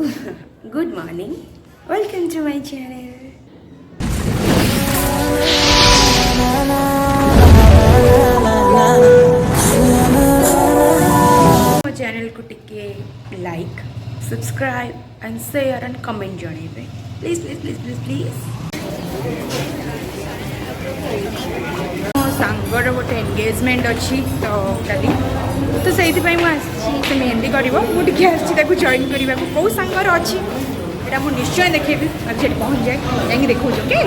Good morning. Welcome to my channel. My channel को टिके like, subscribe and share and comment जणेबे. Please, please, please, please, please. ମୋ ସାଙ୍ଗର ଗୋଟେ engagement ଅଛି ତ କାଲି ତ ସେଇଥିପାଇଁ ମୁଁ ଆସିଛି ସେ ମେହେନ୍ଦି କରିବ ମୁଁ ଟିକେ ଆସିଛି ତାକୁ ଜଏନ୍ କରିବାକୁ କେଉଁ ସାଙ୍ଗର ଅଛି ଏଇଟା ମୁଁ ନିଶ୍ଚୟ ଦେଖେଇବି ଆଉ ସେଠି ପହଞ୍ଚିଯାଏ ଯାଇକି ଦେଖାଉଛି ଓକେ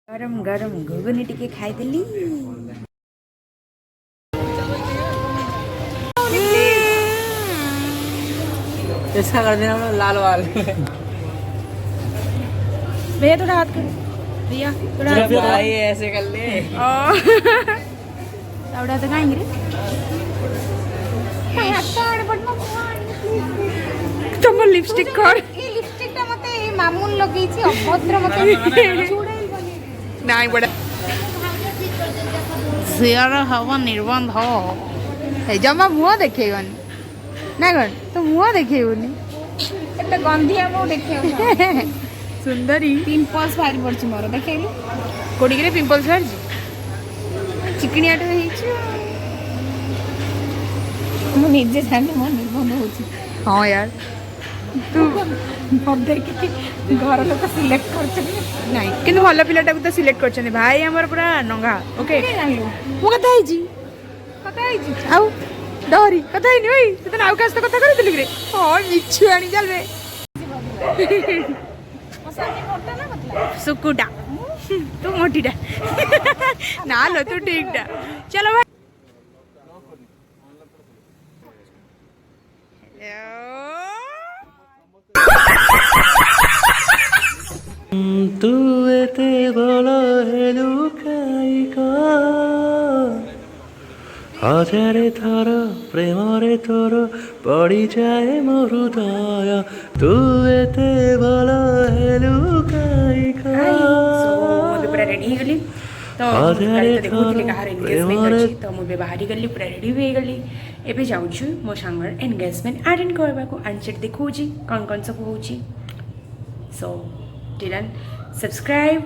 ଗରମ ଗରମ ଘୁଗୁନି ଟିକେ ଖାଇଦେଲି ऐसा कर देना लाल वाल भैया थोड़ा हाथ कर भैया थोड़ा हाथ भाई ऐसे कर ले थोड़ा तो खाएंगे रे तुम लिपस्टिक कर ये लिपस्टिक टा मते ए मामून लगेछि अभद्र मते नाइ बड़ा शेयर हवा निर्बंध हो हे जमा मुंह देखेगन ना गन तो मुंह देखेउनी एते गंधिया मो देखियो सुंदरी पिंपल्स भारी पड़छि मोर देखैलु कोडी रे पिंपल्स बाहर चिकनियाटे हेछि मु निजे जानि मो निर्बंध होछि हां यार तू अब देखि घर लोक सिलेक्ट करछनि नहीं किंतु भल पिलाटा को तो सिलेक्ट करछन भाई हमर पूरा नंगा ओके जानलु मु कथा हेछि कथा आइछि आउ डरी कथा हेनि ओइ तते नाउ कास तो कथा करथिलि रे हां मिछु आनी चल बे मसानी मोटा ना पतला सुकुटा तू मोटीटा ना लो तू ठीकटा चलो भाई तू एते बड़ हेलु काइका हजारे थर प्रेमरे तोर पड़ी जाए मो हृदय तू एते बड़ हेलु काइका पूरा रेडी गली तो देखुଥିଲି କାହାର ଏନଗେଜମେଣ୍ଟ ଅଛି ତ ମୁଁ ବାହାରି ଗଲି ପୁରା ରେଡ଼ି ହେଇଗଲି ଏବେ ଯାଉଛି ମୋ ସାଙ୍ଗର ଏନଗେଜମେଣ୍ଟ ଆଟେଣ୍ଡ କରିବାକୁ ଆଣ୍ଡ ସେଠି ଦେଖାଉଛି କ'ଣ କ'ଣ ସବୁ ହେଉଛି ସୋ ଟିରାନ୍ ସବସ୍କ୍ରାଇବ୍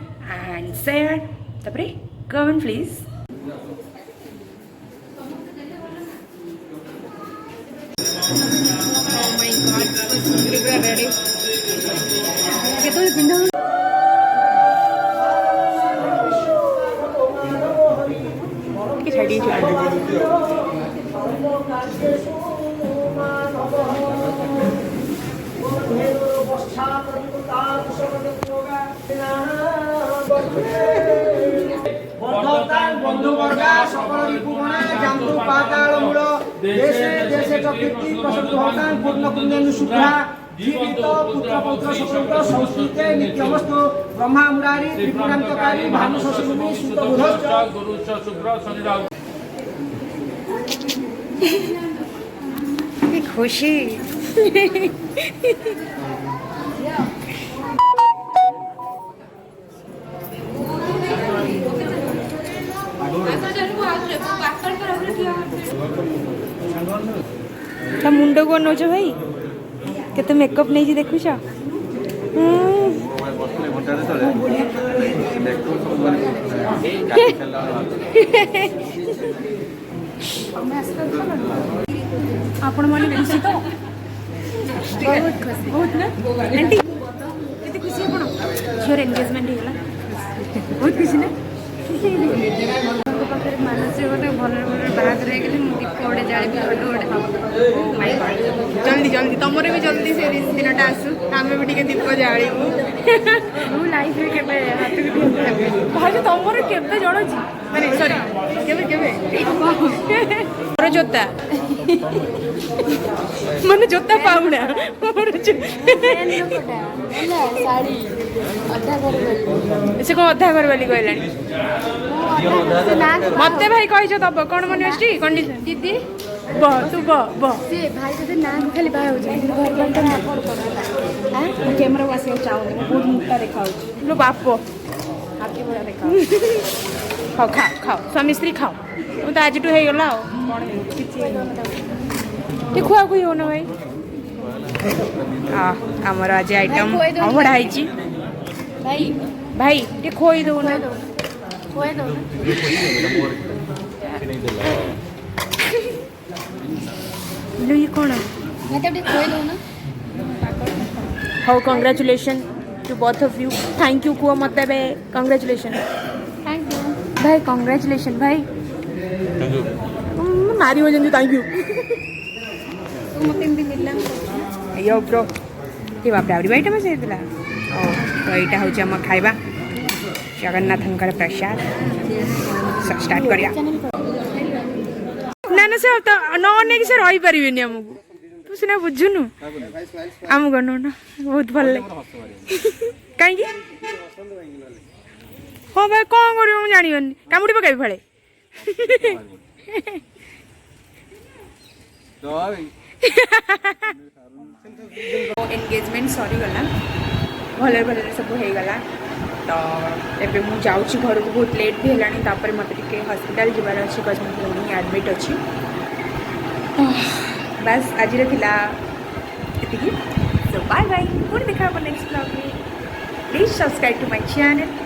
ଆଣ୍ଡ ସେୟାର ତାପରେ କମେଣ୍ଟ ପ୍ଲିଜ୍ ରେଡ଼ି କେତେବେଳେ ପିନ୍ଧ बंधुवर्गा सकल रिपुगणा जंतु पाताल मूल देशे देशे च कीर्ति प्रसिद्ध पूर्ण कुंदेन्दु शुभ्रा जीवित पुत्र पौत्र सुकृत संस्कृते नित्यमस्तु ब्रह्मा मुरारी त्रिपुरांतकारी भानु शशिभूमि सुत बुधश्च गुरुश्च शुभ्र शनिराव खुशी ता मुंड को नौच भाई केते मेकअप नहीं जी देखुछ आपण माने खुशी तो बहुत ना आंटी केते खुशी आपण झियर एंगेजमेंट हेला बहुत खुशी ना मानसिक गोटे भल भल बाहागर हो गले दीप गोटे जाड़ी गोटे गोटे जल्दी जल्दी तुम भी जल्दी से दिनटा आसू आम भी टे दीप जाड़ू मु लाइफ में केबे हाथ भाज तुम केबे जड़ुची माने सॉरी केबे केबे मोर जोता माने जोता पाउना मोर साड़ी अधा कर से को अधा कर वाली कहलानी मते भाई कहि दब कौन मन अछि कंडीशन दीदी ब तू ब से भाई जदि ना खाली बाय हो जाए घर घर ना कर हां कैमरा वासी चाहूनी बहुत मुक्ता देखाउ लो बाप हाथी बड़ा देखाउ खाओ खाओ खाओ स्वामी स्त्री खाओ तो आज हो गला कौन किछि खुआ खुई हो ना भाई आमर आज आइटम अवड़ा है भाई भाई ये खोई दो ना खोए दो लो ये कौन मैं तो खोए दो ना how congratulation to both of you thank you कुआ मत बे कंग्रेचुलेशन थैंक यू भाई कंग्रेचुलेशन भाई मारी हो जाती थैंक यू तू मत एमती मिलला यो ब्रो ये बाप डावरी बाइट में से दिला ओ तो एटा हो हम खाइबा जगन्नाथंकर प्रसाद स्टार्ट करिया ना ना से तो न ने कि से रही परिबेनी हमकु तू सिना बुझुनु आम गनो ना बहुत भल ले काई की हो भाई कौन करियो मु जानिबनी कामुडी पकाई फळे एंगेजमेंट सरी गला भले भले सब हो गला तो एबे मु जाउची घर को बहुत लेट भी हेलानी तापर मते टिके हॉस्पिटल जिबार अछि कज मु एडमिट अछि बस आज रे थिला एतिकी सो बाय बाय पुणी देखा नेक्स्ट ब्लॉग में please subscribe to my channel